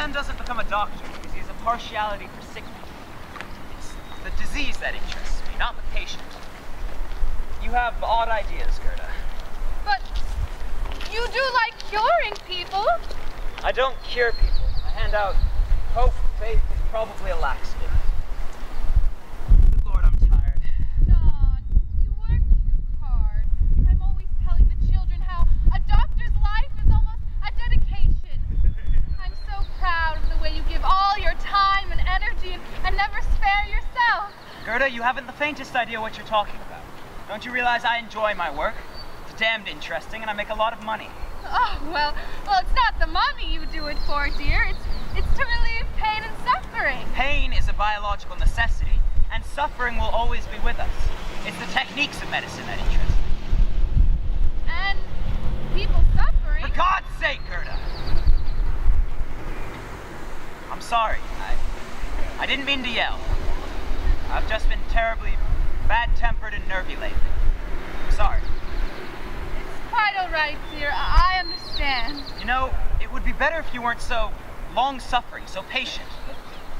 man doesn't become a doctor because he has a partiality for sick people. It's the disease that interests me, not the patient. You have odd ideas, Gerda. But you do like curing people. I don't cure people. I hand out hope, faith, and probably a laxative. Good Lord, I'm tired. John, you work too hard. I'm always telling the children how a doctor's life is almost a dedication. I'm so proud of the way you give all your time and energy and never spare yourself. Gerda, you haven't the faintest idea what you're talking about. Don't you realize I enjoy my work? It's damned interesting, and I make a lot of money. Oh, well, it's not the money you do it for, dear. It's to relieve pain and suffering. Pain is a biological necessity, and suffering will always be with us. It's the techniques of medicine that interest me. And people suffering... For God's sake, Gerda! I'm sorry. I didn't mean to yell. I've just been terribly bad-tempered and nervy lately. I'm sorry. It's quite all right, dear. I understand. You know, it would be better if you weren't so long-suffering, so patient.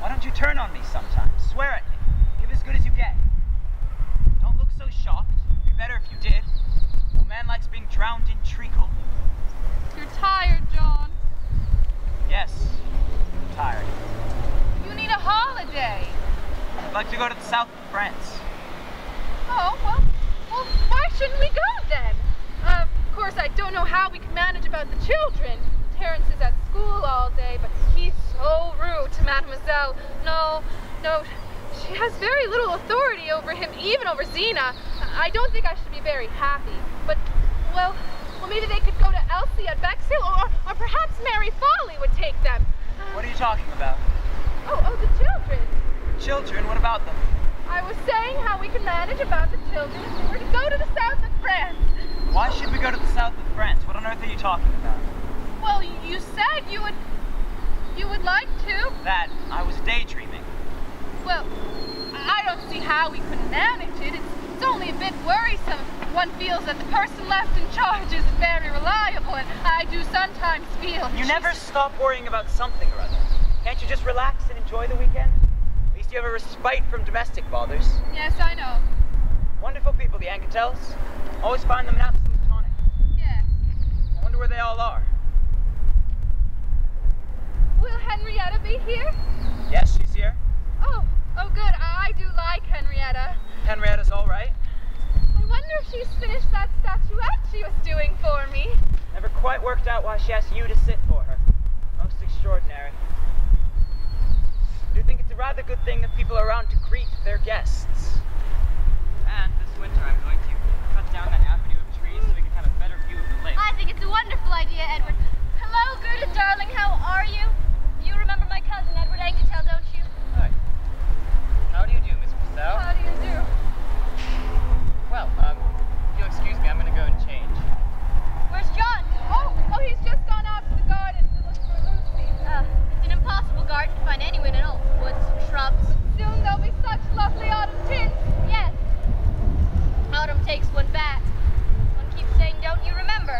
Why don't you turn on me sometimes? Swear at me. Give as good as you get. Don't look so shocked. It'd be better if you did. No man likes being drowned in treacle. You're tired, John. Yes, I'm tired. You need a holiday. I'd like to go to the south of France. Oh, well, why shouldn't we go then? Of course, I don't know how we can manage about the children. Terence is at school all day, but he's so rude to Mademoiselle. No, she has very little authority over him, even over Zena. I don't think I should be very happy. But, well, maybe they could go to Elsie at Bexhill, or perhaps Mary Folly would take them. What are you talking about? Oh, the children. Children? What about them? I was saying how we can manage about the children if we were to go to the south of France. Why should we go to the south of France? What on earth are you talking about? Well, you said you would like to. That, I was daydreaming. Well, I don't see how we could manage it. It's only a bit worrisome. One feels that the person left in charge is very reliable, and I do sometimes feel... You never stop worrying about something or other. Can't you just relax and enjoy the weekend? At least you have a respite from domestic bothers. Yes, I know. Wonderful people, the Angitels. Always find them an absolute tonic. Yes. I wonder where they all are. Will Henrietta be here? Yes, she's here. Oh, good. I do like Henrietta. Henrietta's all right. I wonder if she's finished that statuette she was doing for me. Never quite worked out why she asked you to sit for her. Most extraordinary. I do think it's a rather good thing that people are around to greet their guests. And this winter I'm going to cut down that avenue of trees so we can have a better view of the lake. I think it's a wonderful idea, Edward. Hello, Gerda, darling. How are you? You remember my cousin, Edward Angetel, don't you? Hi. How do you do, Miss Purcell? How do you do? Well, if you'll excuse me, I'm going to go and change. Where's John? Oh, he's just gone out to the garden to look for Lucy. It's an impossible garden to find anywhere in old woods and shrubs. Soon there'll be such lovely autumn tints. Yes. Autumn takes one back. One keeps saying, don't you remember?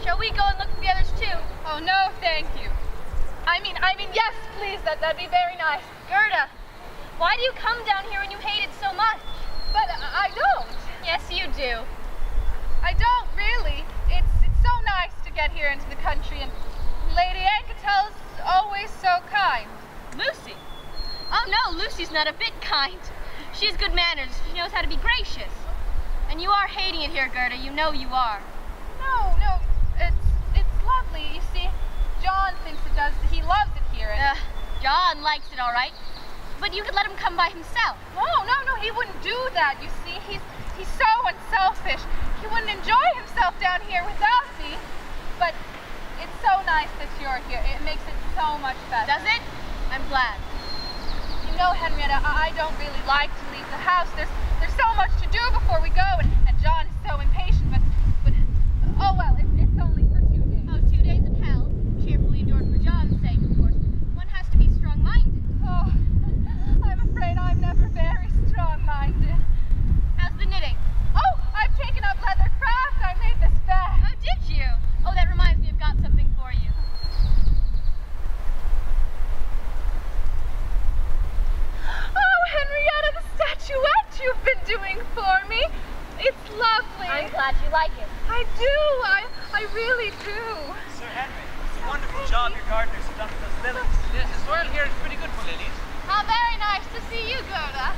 Shall we go and look for the others too? Oh, no, thank you. I mean, yes, please, that'd be very nice. Gerda, why do you come down here when you hate it so much? But I don't. Yes, you do. I don't, really. It's so nice to get here into the country, and Lady Anketel's always so kind. Lucy? Oh, no, Lucy's not a bit kind. She has good manners. She knows how to be gracious. And you are hating it here, Gerda. You know you are. No, it's lovely. You see, John thinks it does. He loves it here. And John likes it, all right. But you could let him come by himself. No, he wouldn't do that. You see, he's so unselfish. He wouldn't enjoy himself down here without me. But it's so nice that you're here. It makes it so much better. Does it? I'm glad. You know, Henrietta, I don't really like to leave the house. There's so much to do before we go, and John is so impatient, but oh well, it's only for 2 days. Oh, 2 days of hell. Cheerfully endured for John's sake, of course. One has to be strong-minded. Oh, I'm afraid I'm never very strong-minded. How's the knitting? Oh, I've taken up leather craft. I made this bag. Oh, did you? Oh, that reminds me, I've got something for you. It's lovely. I'm glad you like it. I do. I really do. Sir Henry, it's a wonderful job your gardeners have done with those lilies. Yes, the soil here is pretty good for lilies. How very nice to see you, Gerda.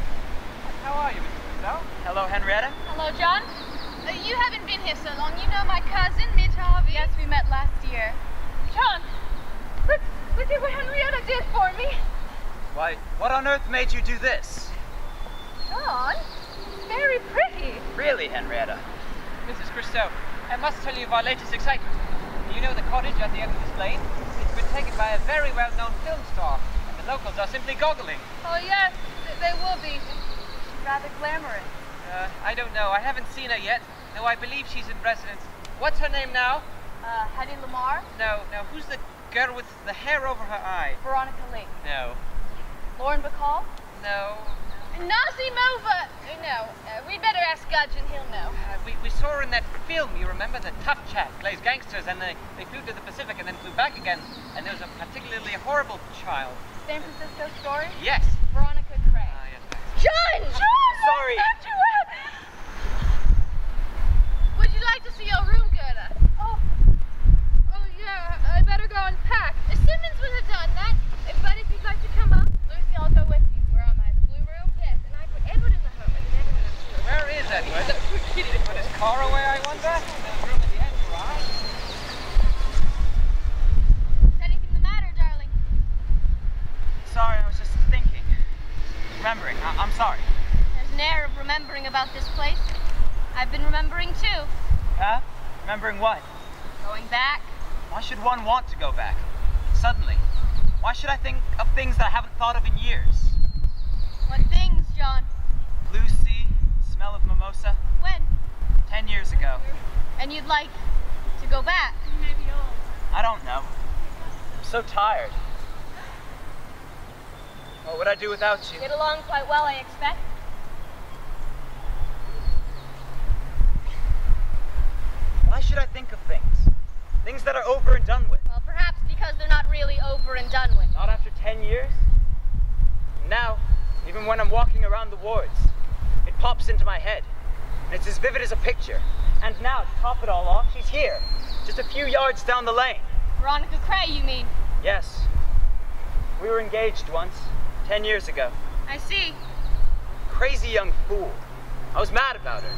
How are you, Mr. Christie? Hello, Henrietta. Hello, John. You haven't been here so long. You know my cousin, Midge Harvey. Yes, we met last year. John, look at what Henrietta did for me. Why, what on earth made you do this? John, it's very pretty. Really, Henrietta? Mrs. Christie, I must tell you of our latest excitement. You know the cottage at the end of this lane? It's been taken by a very well-known film star, and the locals are simply goggling. Oh, yes, they will be. She's rather glamorous. I don't know. I haven't seen her yet, though I believe she's in residence. What's her name now? Hedy Lamarr? No, who's the girl with the hair over her eye? Veronica Lake. No. Lauren Bacall? No. Nazimova. No, we'd better ask Gudgeon. He'll know. We saw her in that film, you remember? The tough chap plays gangsters, and they flew to the Pacific and then flew back again, and there was a particularly horrible child. San Francisco Story? Yes. Veronica Cray. Yes, thanks. John! Sorry. Would you like to see your room, Gerda? Oh, yeah, I better go and pack. Simmons would have done that, but if you'd like to come up. Lucy, I'll go with you. Where am I? The blue room? Yes, and I put Edward in the home, and then everyone else too. Where is Edward? Put his car away, I wonder? There's room at the end, right? Is anything the matter, darling? Sorry, I was just thinking. Remembering. I'm sorry. There's an air of remembering about this place. I've been remembering too. Huh? Remembering what? Going back. Why should one want to go back? Suddenly. Why should I think of things that I haven't thought of in years? What things, John? Blue sea, smell of mimosa. When? 10 years ago. And you'd like to go back? Maybe old. I don't know. I'm so tired. What would I do without you? Get along quite well, I expect. Why should I think of things? Things that are over and done with. Well, perhaps because they're not really over and done with. Not after 10 years. Now, even when I'm walking around the wards, it pops into my head. And it's as vivid as a picture. And now, to top it all off, she's here. Just a few yards down the lane. Veronica Cray, you mean? Yes. We were engaged once, 10 years ago. I see. Crazy young fool. I was mad about her.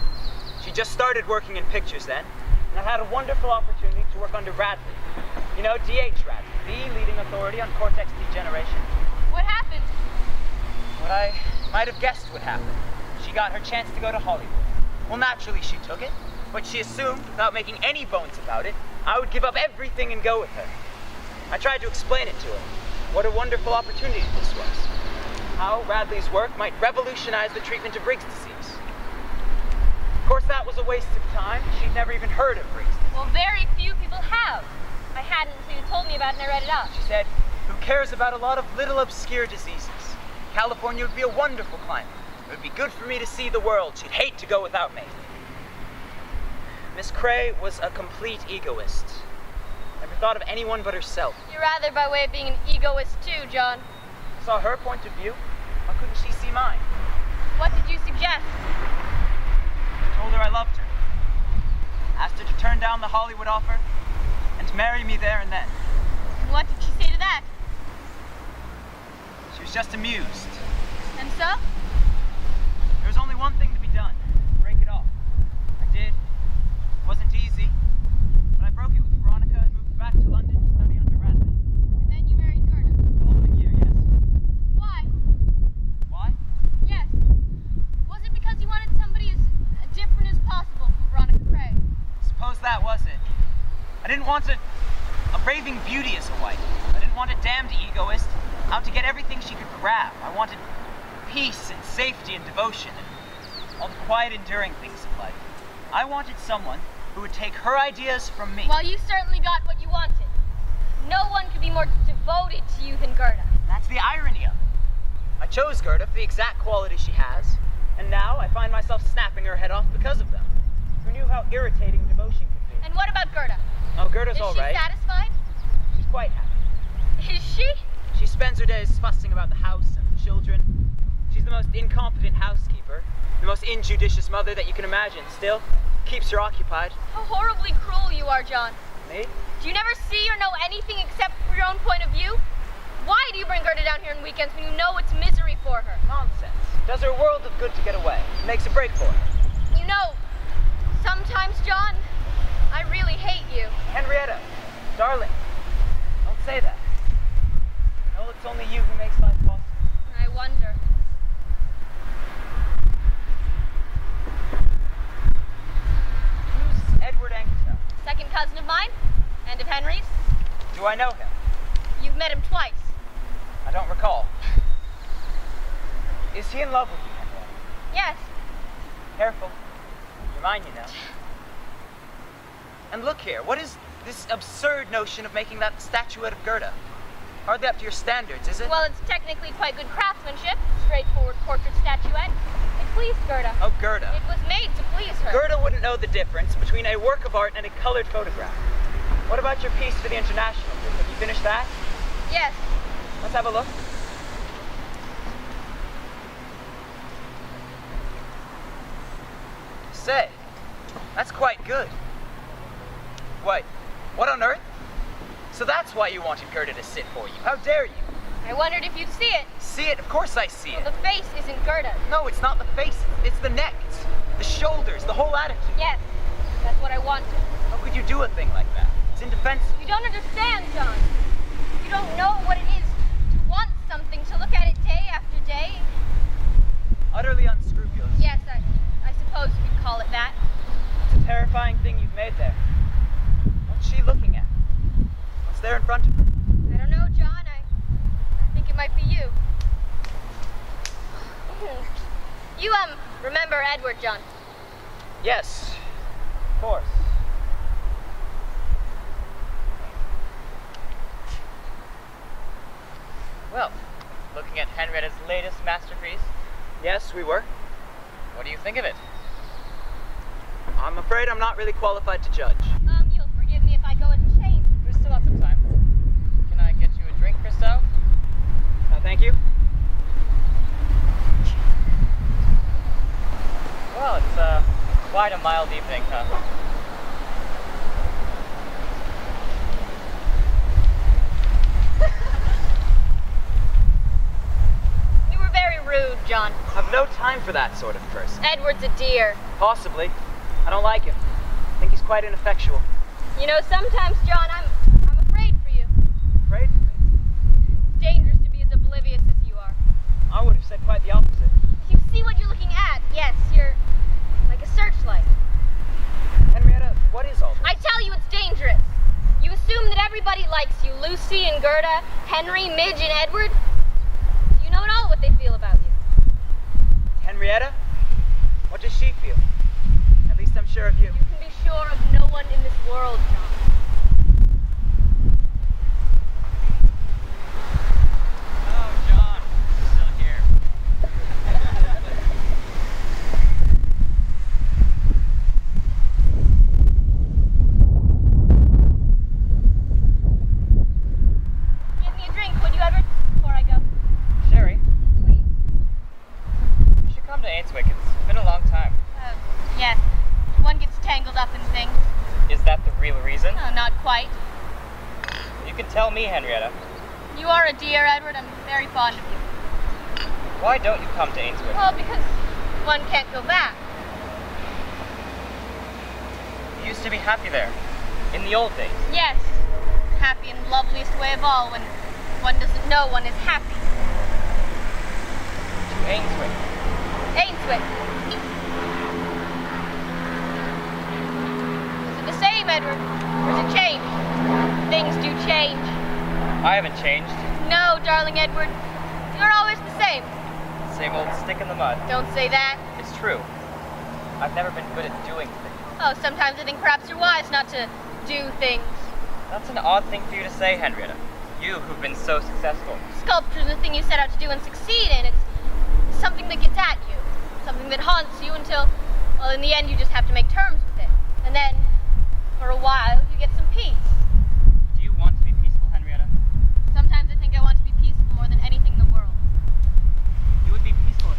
She just started working in pictures then, and I had a wonderful opportunity to work under Radley. You know, D.H. Radley, the leading authority on cortex degeneration. What happened? What I might have guessed would happen. She got her chance to go to Hollywood. Well, naturally she took it, but she assumed, without making any bones about it, I would give up everything and go with her. I tried to explain it to her, what a wonderful opportunity this was. How Radley's work might revolutionize the treatment of Briggs disease. Of course, that was a waste of time. She'd never even heard of Briggs disease. Well, very few people have. I hadn't until you told me about it and I read it up. She said, who cares about a lot of little obscure diseases? California would be a wonderful climate. It would be good for me to see the world. She'd hate to go without me. Miss Cray was a complete egoist. Never thought of anyone but herself. You're rather by way of being an egoist too, John. Saw her point of view. Why couldn't she see mine? What did you suggest? I told her I loved her. Asked her to turn down the Hollywood offer and to marry me there and then. And what did she say to that? She was just amused. And so? There was only one thing to be done. Break it off. I did. It wasn't easy. But I broke it with Veronica and moved back to London to study under Radley. And then you married Gerda. The following year, yes. Why? Why? Yes. Was it because you wanted somebody as different as possible from Veronica Cray? Suppose that was it. I didn't want a raving beauty as a wife. I didn't want a damned egoist out to get everything she could grab. I wanted peace and safety and devotion and all the quiet, enduring things of life. I wanted someone who would take her ideas from me. Well, you certainly got what you wanted. No one could be more devoted to you than Gerda. That's the irony of it. I chose Gerda for the exact quality she has, and now I find myself snapping her head off because of them. Who knew how irritating devotion could be? And what about Gerda? Oh, Gerda's all right. Is she satisfied? She's quite happy. Is she? She spends her days fussing about the house and the children. She's the most incompetent housekeeper, the most injudicious mother that you can imagine. Still, keeps her occupied. How horribly cruel you are, John. Me? Do you never see or know anything except for your own point of view? Why do you bring Gerda down here on weekends when you know it's misery for her? Nonsense. Does her a world of good to get away. Makes a break for her. You know, sometimes, John, I really hate you. Henrietta, darling, don't say that. No, it's only you who makes life possible. I wonder. Who's Edward Agatha? Second cousin of mine, and of Henry's. Do I know him? You've met him twice. I don't recall. Is he in love with you, Henrietta? Yes. Careful. You're mine, you know. And look here, what is this absurd notion of making that statuette of Gerda? Hardly up to your standards, is it? Well, it's technically quite good craftsmanship. Straightforward portrait statuette. It pleased Gerda. Oh, Gerda. It was made to please her. Gerda wouldn't know the difference between a work of art and a colored photograph. What about your piece for the International Group? Have you finished that? Yes. Let's have a look. Say, that's quite good. Wait, what on earth? So that's why you wanted Gerda to sit for you. How dare you? I wondered if you'd see it. See it? Of course I see it. Well, the face isn't Gerda's. No, it's not the face. It's the neck. It's the shoulders, the whole attitude. Yes, that's what I wanted. How could you do a thing like that? It's indefensible. You don't understand, John. You don't know what it is to want something, to look at it day after day. Utterly unscrupulous. Yes, I suppose you'd call it that. It's a terrifying thing you've made there. What's she looking at? What's there in front of her? I don't know, John. I think it might be you. You, remember Edward, John? Yes, of course. Well, looking at Henrietta's latest masterpiece, Yes, we were. what do you think of it? I'm afraid I'm not really qualified to judge. You'll forgive me if I go and change. There's still lots of time. Can I get you a drink or so? No, thank you. Well, it's quite a mild evening, huh? You were very rude, John. I've no time for that sort of person. Edward's a dear. Possibly. I don't like him. I think he's quite ineffectual. You know, sometimes, John, I'm afraid for you. Afraid? It's dangerous to be as oblivious as you are. I would have said quite the opposite. You see what you're looking at. Yes, you're like a searchlight. Henrietta, what is all this? I tell you, it's dangerous. You assume that everybody likes you. Lucy and Gerda, Henry, Midge, and Edward. You know at all what they feel about you. Henrietta? What does she feel? At least I'm sure of you. You can be sure of no one in this world, John. Oh, John, you're still here. Give me a drink, would you, Edward? Before I go. Sherry, Please. you should come to Ainswick. It's been a long time. Yes. One gets tangled up in things. Is that the real reason? No, not quite. You can tell me, Henrietta. You are a dear, Edward. I'm very fond of you. Why don't you come to Ainswick? Well, because one can't go back. You used to be happy there, in the old days. Yes. Happy in the loveliest way of all, when one doesn't know one is happy. To Ainswick. Ainswick. Is it the same, Edward? Or has it changed? Things do change. I haven't changed. No, darling Edward. You're always the same. Same old stick in the mud. Don't say that. It's true. I've never been good at doing things. Oh, sometimes I think perhaps you're wise not to do things. That's an odd thing for you to say, Henrietta. You who've been so successful. Sculpture's the thing you set out to do and succeed in. It's something that gets at you. Something that haunts you until, well, in the end you just have to make terms with it. And then, for a while, you get some peace. Do you want to be peaceful, Henrietta? Sometimes I think I want to be peaceful more than anything in the world. You would be peaceful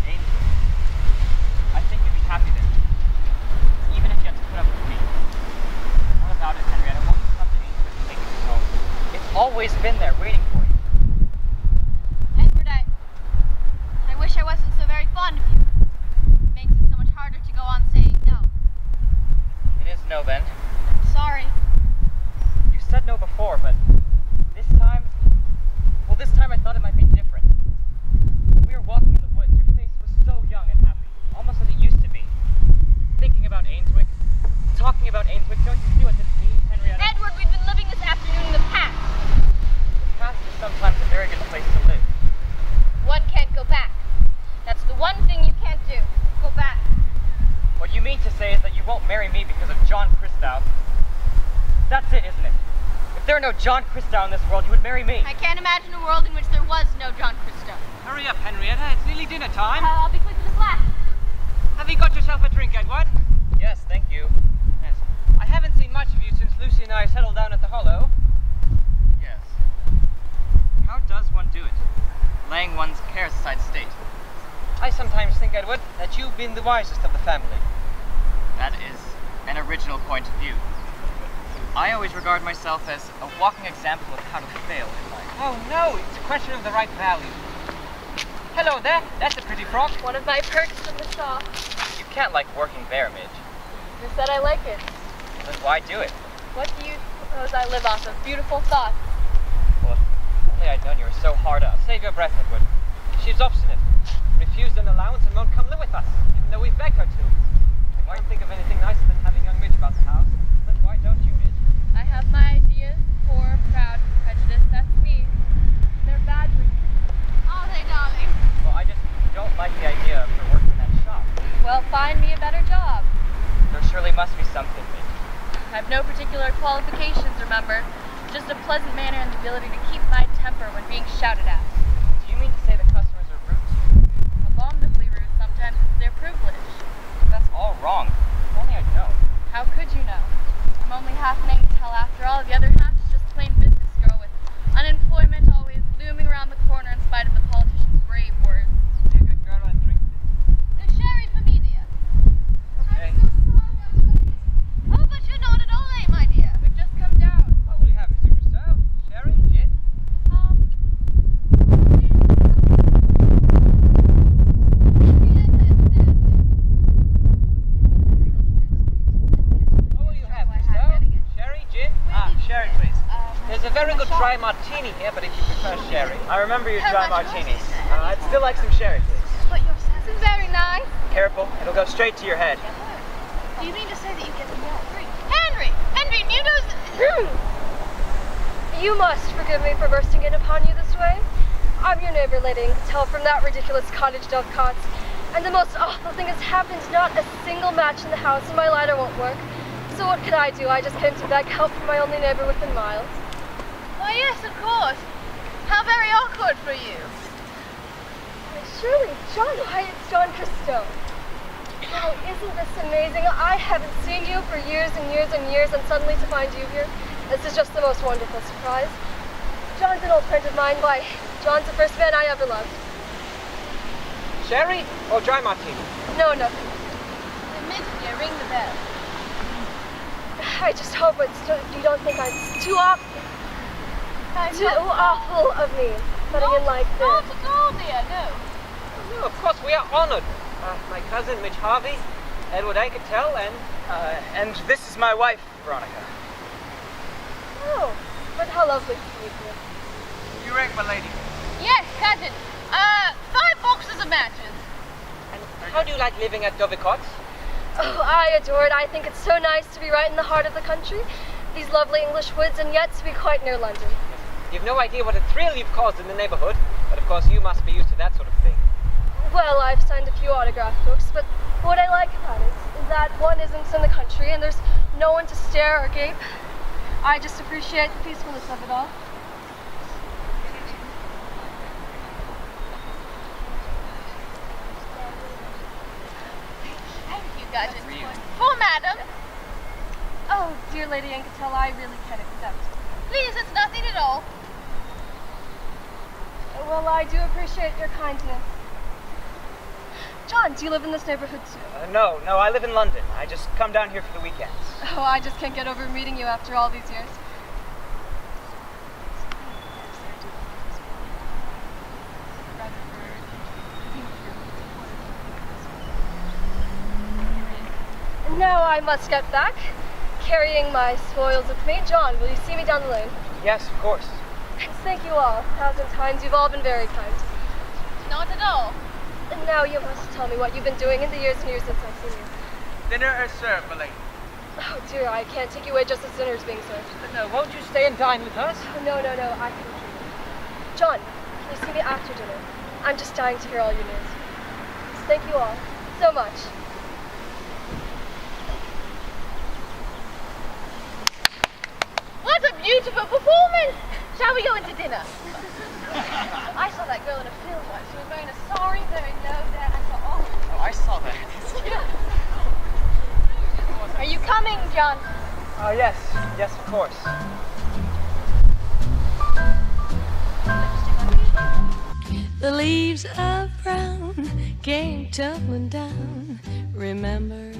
always been there, waiting for you. Edward, I wish I wasn't so very fond of you. It makes it so much harder to go on saying no. It is no, then. I'm sorry. You said no before, but this time... Well, this time I thought it might be different. When we were walking in the woods, your face was so young and happy, almost as it used to be. Thinking about Ainswick, talking about Ainswick, don't you see what this means, Henrietta? Edward, we've been living this afternoon in the past. The past is sometimes a very good place to live. One can't go back. That's the one thing you can't do. Go back. What you mean to say is that you won't marry me because of John Christou. That's it, isn't it? If there are no John Christou in this world, you would marry me. I can't imagine a world in which there was no John Christou. Hurry up, Henrietta. It's nearly dinner time. I'll be quick with the flash. Have you got yourself a drink, Edward? Yes, thank you. Yes. I haven't seen much of you since Lucy and I settled down at the Hollow. Yes. How does one do it? Laying one's cares aside state. I sometimes think, Edward, that you've been the wisest of the family. That is an original point of view. I always regard myself as a walking example of how to fail in life. Oh no, it's a question of the right value. Hello there, that's a pretty frock. One of my perks from the shop. You can't like working there, Midge. Who said I like it? Then why do it? What do you suppose I live off of? Beautiful thoughts. Well, if only I'd known you were so hard up. Save your breath, Edward. She's obstinate. Refused an allowance and won't come live with us, even though we've begged her to. I might think of anything nicer than having young Midge about the house. But why don't you, Midge? I have my ideas, poor, proud, prejudiced, that's me. They're bad for me. Are they, darling? Well, I just don't like the idea of her working in that shop. Well, find me a better job. There surely must be something, Midge. I have no particular qualifications, remember. Just a pleasant manner and the ability to keep my temper when being shouted at. Do you mean to say the customers are rude to you? Abominably rude, sometimes it's their privilege. That's all wrong. If only I'd known. How could you know? I'm only half an tell after all. The other half is just plain business girl with unemployment always looming around the corner in spite of the politician's brave words. Be a good girl and drink this. The sherry for me, dear. Okay. Oh, but you're not at all late, my dear. We've just come down. What will you have, Mr. Christou? Sherry? Gin? What will you have, Christou? Sherry? Gin? Sherry, please. There's a very good dry martini here, but if you prefer sherry. I remember your dry martinis. I'd still like some sherry, please. This is very nice. Careful, it'll go straight to your head. Do you mean to say that you get them all free? Henry! Henry, you know that... You must forgive me for bursting in upon you this way. I'm your neighbor, Lady Tell from that ridiculous cottage dovecots. And the most awful thing has happened. Not a single match in the house, and my lighter won't work. So what could I do? I just came to beg help from my only neighbor within miles. Why, yes, of course. How very awkward for you. Surely, John, why, it's John Christou. Now, isn't this amazing? I haven't seen you for years and years and years, and suddenly to find you here, this is just the most wonderful surprise. John's an old friend of mine. Why, John's the first man I ever loved. Sherry or dry martini? No, no. Midge, dear, ring the bell. I just hope you don't think I'm too awful of me, putting in like this. Not at all, dear, no. No, of course, we are honored. My cousin, Midge Harvey, Edward Agatha, and this is my wife, Veronica. Oh, but how lovely to meet you. You rang, my lady. Yes, Gudgeon. 5 boxes of matches. And how do you like living at Dovecots? Oh, I adore it. I think it's so nice to be right in the heart of the country, these lovely English woods, and yet to be quite near London. You've no idea what a thrill you've caused in the neighborhood, but of course you must be used to that sort of thing. Well, I've signed a few autograph books, but what I like about it is that one isn't in the country and there's no one to stare or gape. I just appreciate the peacefulness of it all. Thank you, Gudgeon. For madam. Oh, dear Lady Agatha, I really can accept. Please, it's nothing at all. Well, I do appreciate your kindness. John, do you live in this neighborhood too? No, I live in London. I just come down here for the weekends. Oh, I just can't get over meeting you after all these years. Now I must get back, carrying my spoils with me. John, will you see me down the lane? Yes, of course. Thank you all. 1,000 times. You've all been very kind. Not at all. And now you must tell me what you've been doing in the years and years since I've seen you. Dinner is served, my lady. Oh dear, I can't take you away just as dinner's being served. No, won't you stay and dine with us? Oh, no, I can keep you. John, can you see me after dinner? I'm just dying to hear all your news. Thank you all so much. What a beautiful performance! Shall we go into dinner? I saw that girl in a film once. She was wearing a sari, very low there. I thought, oh. Oh, I saw that. Are you coming, John? Oh, yes, of course. The leaves of brown came tumbling down. Remember